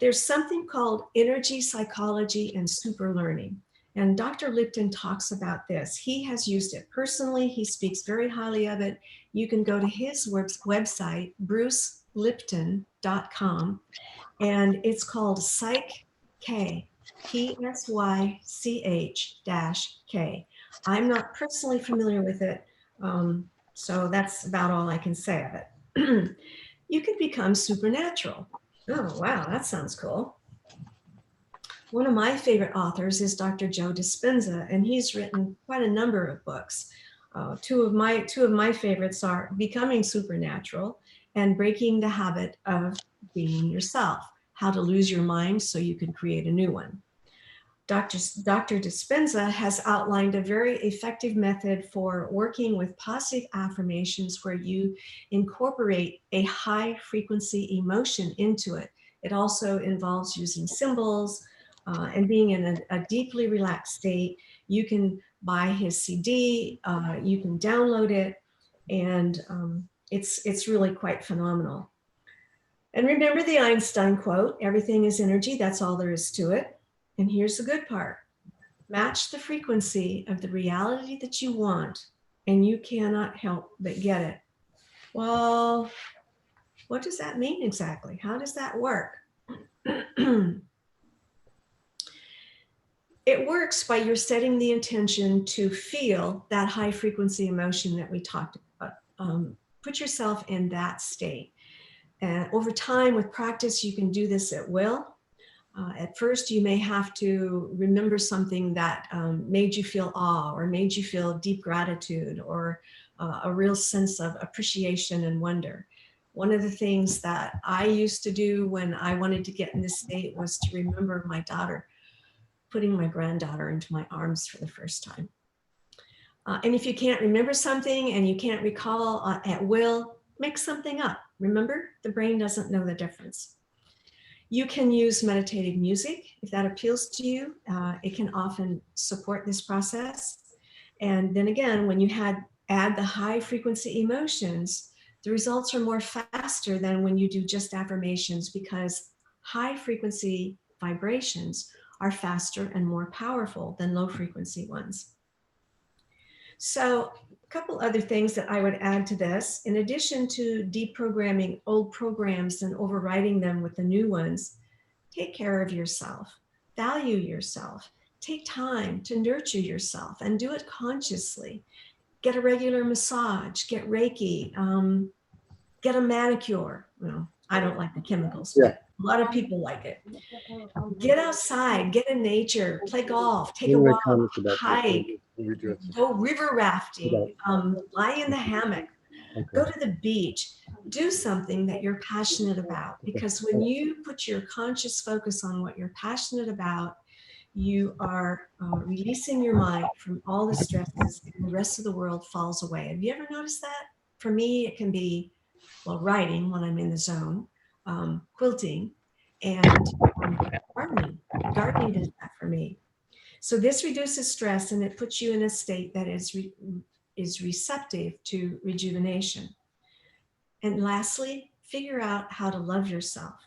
There's something called energy psychology and super learning. And Dr. Lipton talks about this. He has used it personally. He speaks very highly of it. You can go to his website, brucelipton.com, and it's called Psych-K, Psych-K. I'm not personally familiar with it, so that's about all I can say of it. You can become supernatural. Oh, wow, that sounds cool. One of my favorite authors is Dr. Joe Dispenza, and he's written quite a number of books. Two of my favorites are Becoming Supernatural and Breaking the Habit of Being Yourself, How to Lose Your Mind So You Can Create a New One. Dr. Dispenza has outlined a very effective method for working with positive affirmations where you incorporate a high frequency emotion into it. It also involves using symbols and being in a deeply relaxed state. You can buy his CD, you can download it, and it's really quite phenomenal. And remember the Einstein quote, everything is energy, that's all there is to it. And here's the good part. Match the frequency of the reality that you want, and you cannot help but get it. Well, what does that mean exactly? How does that work? It works by you're setting the intention to feel that high frequency emotion that we talked about. Put yourself in that state. And over time with practice, you can do this at will. At first, you may have to remember something that made you feel awe or made you feel deep gratitude or a real sense of appreciation and wonder. One of the things that I used to do when I wanted to get in this state was to remember my daughter, putting my granddaughter into my arms for the first time. And if you can't remember something and you can't recall at will, make something up. Remember, the brain doesn't know the difference. You can use meditative music if that appeals to you. It can often support this process. And then again, when you add the high frequency emotions, the results are more faster than when you do just affirmations because high frequency vibrations are faster and more powerful than low frequency ones. So a couple other things that I would add to this, in addition to deprogramming old programs and overriding them with the new ones, take care of yourself, value yourself, take time to nurture yourself and do it consciously. Get a regular massage, get Reiki, get a manicure. Well, I don't like the chemicals, but a lot of people like it. Get outside, get in nature, play golf, take a walk, hike, go river rafting, lie in the hammock, go to the beach, do something that you're passionate about. Because when you put your conscious focus on what you're passionate about, you are releasing your mind from all the stresses and the rest of the world falls away. Have you ever noticed that? For me, it can be, well, writing when I'm in the zone, quilting, and gardening. Gardening does that for me. So this reduces stress and it puts you in a state that is receptive to rejuvenation. And lastly, figure out how to love yourself.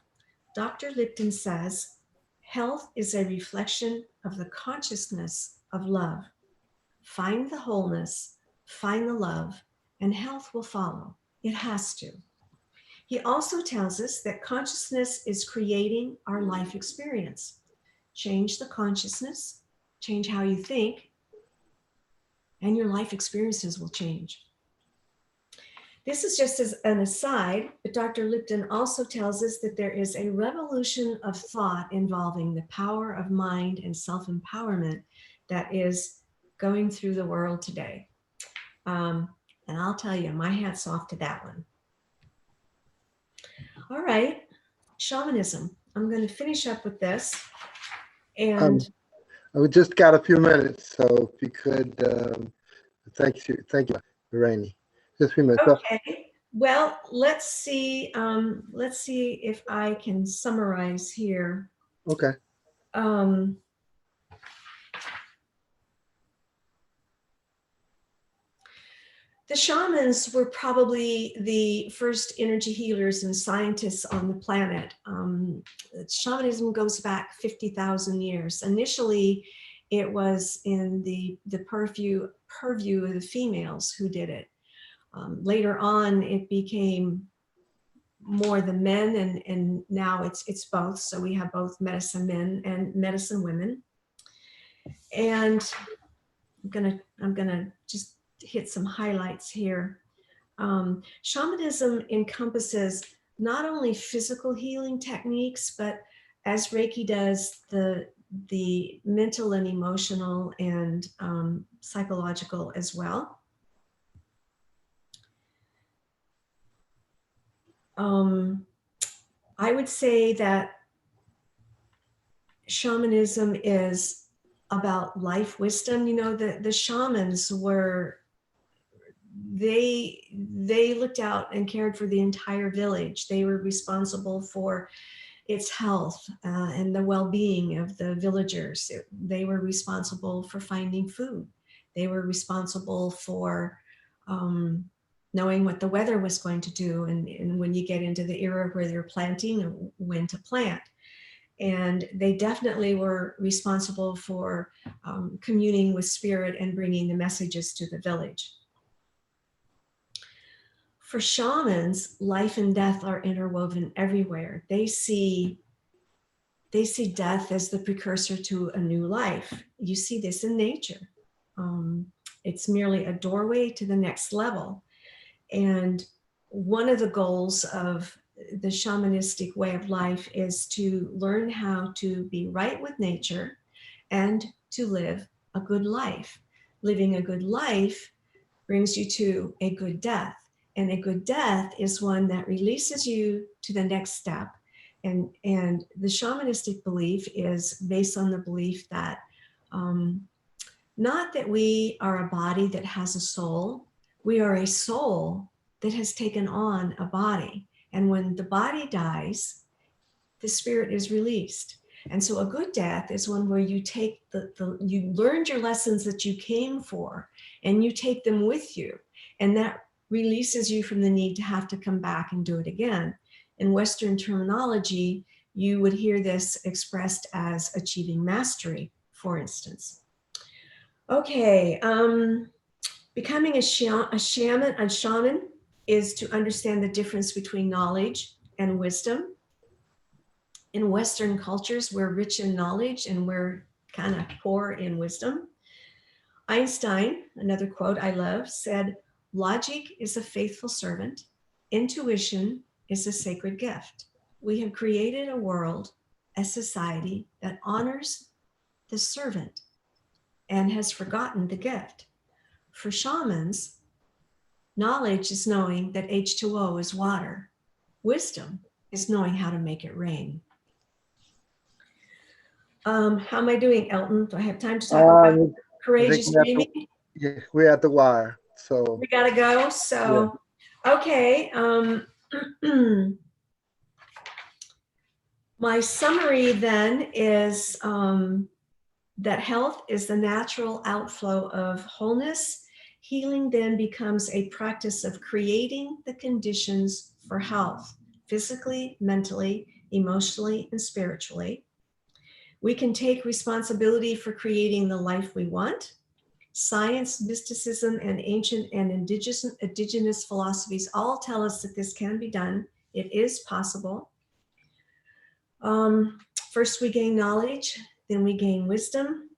Dr. Lipton says, health is a reflection of the consciousness of love. Find the wholeness, find the love, and health will follow. It has to. He also tells us that consciousness is creating our life experience. Change the consciousness, change how you think, and your life experiences will change. This is just as an aside, but Dr. Lipton also tells us that there is a revolution of thought involving the power of mind and self-empowerment that is going through the world today. And I'll tell you, my hat's off to that one. All right, shamanism. I'm going to finish up with this. And we just got a few minutes, so if you could, thank you, Rainie. Just a few minutes. Okay. Well, let's see if I can summarize here. Okay. The shamans were probably the first energy healers and scientists on the planet. Shamanism goes back 50,000 years. Initially, it was in the purview of the females who did it. Later on, it became more the men, and now it's both. So we have both medicine men and medicine women. And I'm gonna just hit some highlights here. Shamanism encompasses not only physical healing techniques, but as Reiki does, the mental and emotional and psychological as well. I would say that shamanism is about life wisdom. You know, the shamans were, they looked out and cared for the entire village. They were responsible for its health and the well-being of the villagers. They were responsible for finding food. They were responsible for knowing what the weather was going to do, and when you get into the era where they're planting, when to plant. And they definitely were responsible for communing with spirit and bringing the messages to the village. For shamans, life and death are interwoven everywhere. They see death as the precursor to a new life. You see this in nature. It's merely a doorway to the next level. And one of the goals of the shamanistic way of life is to learn how to be right with nature and to live a good life. Living a good life brings you to a good death. And a good death is one that releases you to the next step. And the shamanistic belief is based on the belief that not that we are a body that has a soul, we are a soul that has taken on a body. And when the body dies, the spirit is released. And so a good death is one where you take you learned your lessons that you came for, and you take them with you. And that releases you from the need to have to come back and do it again. In Western terminology, you would hear this expressed as achieving mastery, for instance. Okay, becoming a shaman is to understand the difference between knowledge and wisdom. In Western cultures, we're rich in knowledge and we're kind of poor in wisdom. Einstein, another quote I love, said, "Logic is a faithful servant. Intuition is a sacred gift." We have created a world, a society that honors the servant and has forgotten the gift. For shamans, knowledge is knowing that H2O is water. Wisdom is knowing how to make it rain. How am I doing, Elton? Do I have time to talk about courageous dreaming? Yeah, we're at the wire, so we gotta go. So, yeah. Okay. My summary then is that health is the natural outflow of wholeness. Healing then becomes a practice of creating the conditions for health, physically, mentally, emotionally, and spiritually. We can take responsibility for creating the life we want. Science, mysticism, and ancient and indigenous philosophies all tell us that this can be done. It is possible. First, we gain knowledge, then we gain wisdom.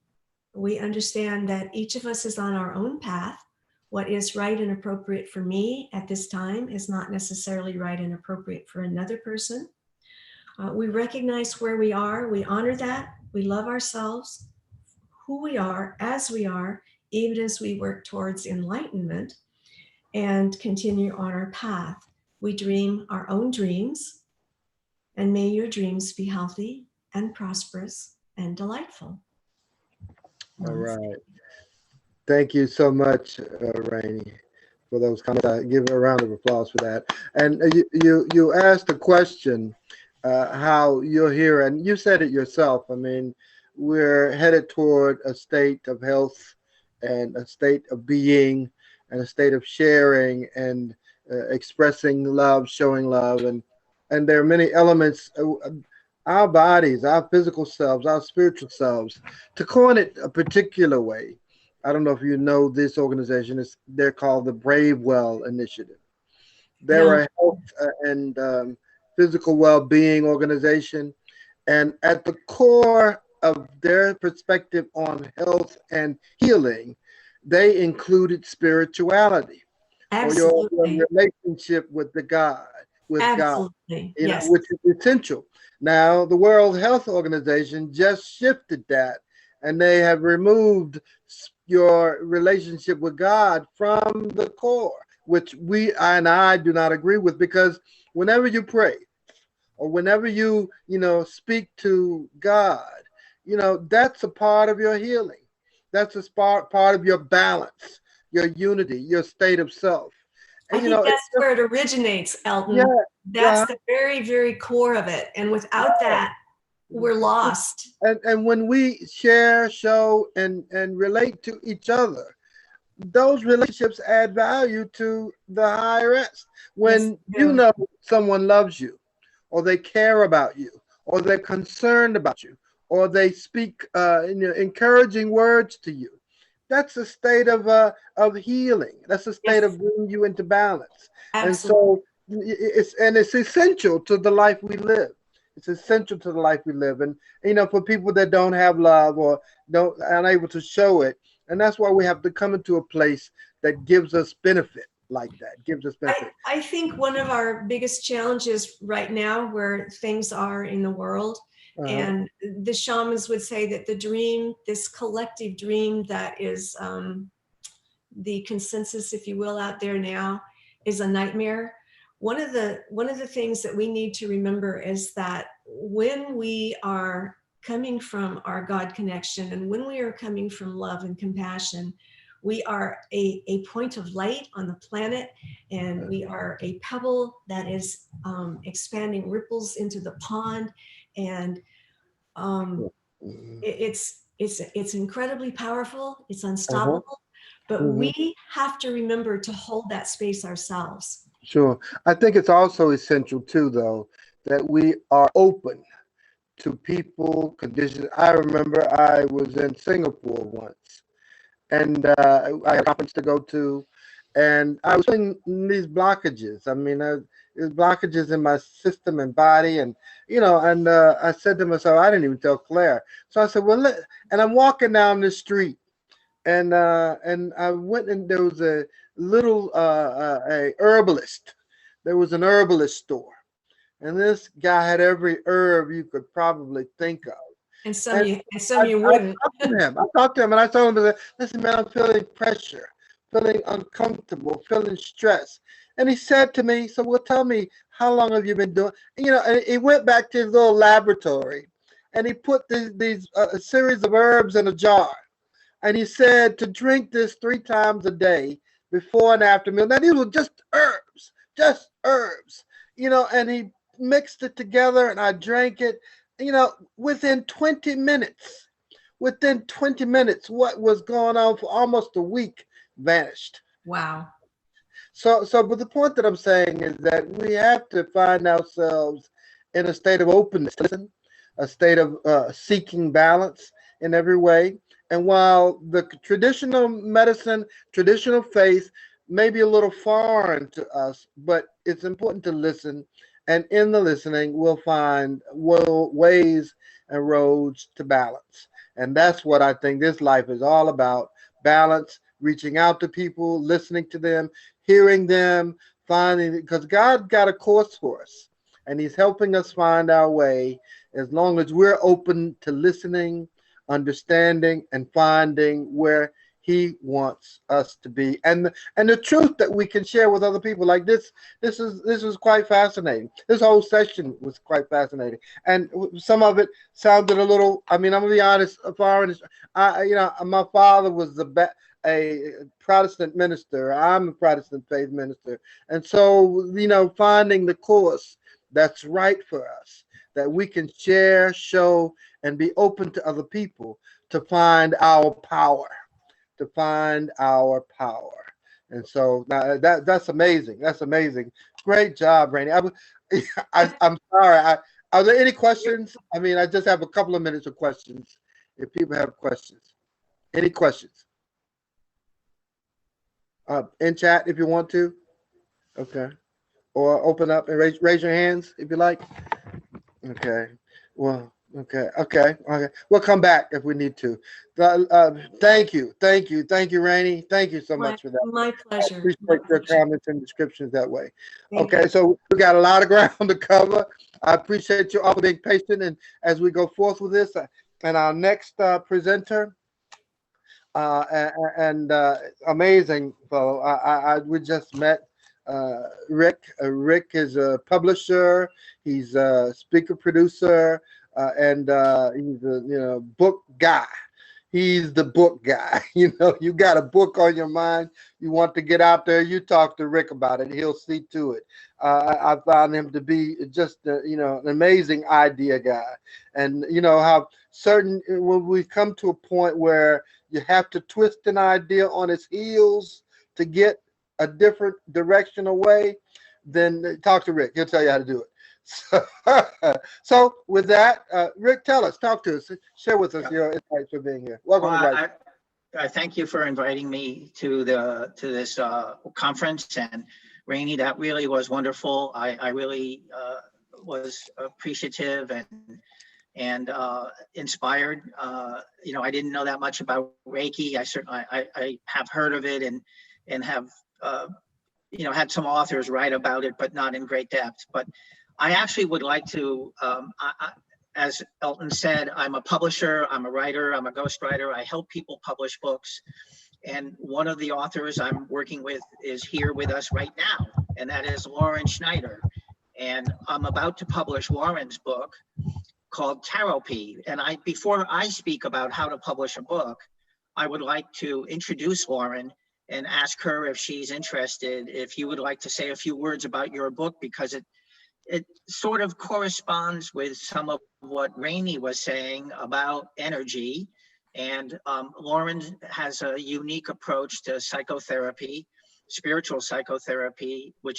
We understand that each of us is on our own path. What is right and appropriate for me at this time is not necessarily right and appropriate for another person. We recognize where we are, we honor that, we love ourselves, who we are, as we are, even as we work towards enlightenment. and continue on our path. We dream our own dreams, and may your dreams be healthy and prosperous and delightful. All right. Thank you so much, Rainie, for those comments. I give a round of applause for that. And you asked a question, how you're here, and you said it yourself. I mean, we're headed toward a state of health and a state of being and a state of sharing and expressing love, showing love, and there are many elements. Our bodies, our physical selves, our spiritual selves, to coin it a particular way. I don't know if you know this organization. They're called the Brave Well Initiative. They're a health and physical well-being organization. And at the core of their perspective on health and healing, they included spirituality. Absolutely. Or your relationship with the God, with Absolutely. God, Yes. which is essential. Now, the World Health Organization just shifted that, and they have removed your relationship with God from the core, which I do not agree with, because whenever you pray or whenever you speak to God, that's a part of your healing. That's a part of your balance, your unity, your state of self. And, I think that's where it originates, Elton. Yeah, that's the very, very core of it. And without that, we're lost. And when we share, show, and relate to each other, those relationships add value to the higher rest. When someone loves you, or they care about you, or they're concerned about you, or they speak encouraging words to you, that's a state of healing. That's a state of bringing you into balance. Absolutely. And so it's essential to the life we live. It's essential to the life we live. And for people that don't have love or aren't able to show it, and that's why we have to come into a place that gives us benefit like that, gives us benefit. I think one of our biggest challenges right now, where things are in the world, and the shamans would say that the dream, this collective dream that is the consensus, if you will, out there now, is a nightmare. One of the things that we need to remember is that when we are coming from our God connection, and when we are coming from love and compassion, we are a point of light on the planet, and we are a pebble that is expanding ripples into the pond, and it's incredibly powerful. It's unstoppable, but we have to remember to hold that space ourselves. Sure. I think it's also essential too, though, that we are open to people, conditions. I remember I was in Singapore once, and I had a conference to go to, and I was feeling these blockages. I mean, there's blockages in my system and body, and I said to myself, I didn't even tell Claire. So I said, well, and I'm walking down the street, and I went, and there was a little a herbalist. There was an herbalist store, and this guy had every herb you could probably think of. And some you wouldn't. I talked to him, and I told him, listen, man, I'm feeling pressure, feeling uncomfortable, feeling stress. And he said to me, so well, tell me, how long have you been doing? And he went back to his little laboratory, and he put these a series of herbs in a jar. And he said to drink this 3 times a day, before and after meal. Now, these were just herbs, and he mixed it together, and I drank it. Within 20 minutes, what was going on for almost a week vanished. Wow. So, but the point that I'm saying is that we have to find ourselves in a state of openness, a state of seeking balance in every way. And while the traditional medicine, traditional faith may be a little foreign to us, but it's important to listen. And in the listening, we'll find ways and roads to balance. And that's what I think this life is all about: balance, reaching out to people, listening to them, hearing them, because God got a course for us, and he's helping us find our way as long as we're open to listening, understanding, and finding where he wants us to be, and the truth that we can share with other people. Like this was quite fascinating. This whole session was quite fascinating, and some of it sounded a little. I mean, I'm gonna be honest. My father was a Protestant minister. I'm a Protestant faith minister, and so finding the course that's right for us, that we can share, show, and be open to other people to find our power. And so that's amazing. That's amazing. Great job, Rainie. I'm sorry. Are there any questions? I mean, I just have a couple of minutes of questions. If people have questions, any questions? In chat if you want to. Okay. Or open up and raise your hands if you like. Okay. Well, okay. We'll come back if we need to. Thank you, Rainie. Thank you so much for that. My pleasure. I appreciate your comments and descriptions that way. Thank Okay, you. so we got a lot of ground to cover. I appreciate you all for being patient, and as we go forth with this, and our next presenter, amazing fellow. We just met. Rick. Rick is a publisher. He's a speaker producer, and he's a book guy. He's the book guy. You got a book on your mind. You want to get out there. You talk to Rick about it. He'll see to it. I found him to be just an amazing idea guy. And how when we come to a point where you have to twist an idea on its heels to get a different direction away, then talk to Rick. He'll tell you how to do it. So with that, Rick, talk to us, share with us your insights for being here. Welcome. I thank you for inviting me to this conference, and Rainie, that really was wonderful. I really was appreciative and inspired. I didn't know that much about Reiki. I have heard of it and have had some authors write about it, but not in great depth. But I actually would like to, as Elton said, I'm a publisher, I'm a writer, I'm a ghostwriter. I help people publish books. And one of the authors I'm working with is here with us right now, and that is Lauren Schneider. And I'm about to publish Lauren's book called Therapy. And before I speak about how to publish a book, I would like to introduce Lauren and ask her if she's interested, if you would like to say a few words about your book, because it sort of corresponds with some of what Rainie was saying about energy. And Lauren has a unique approach to psychotherapy, spiritual psychotherapy, which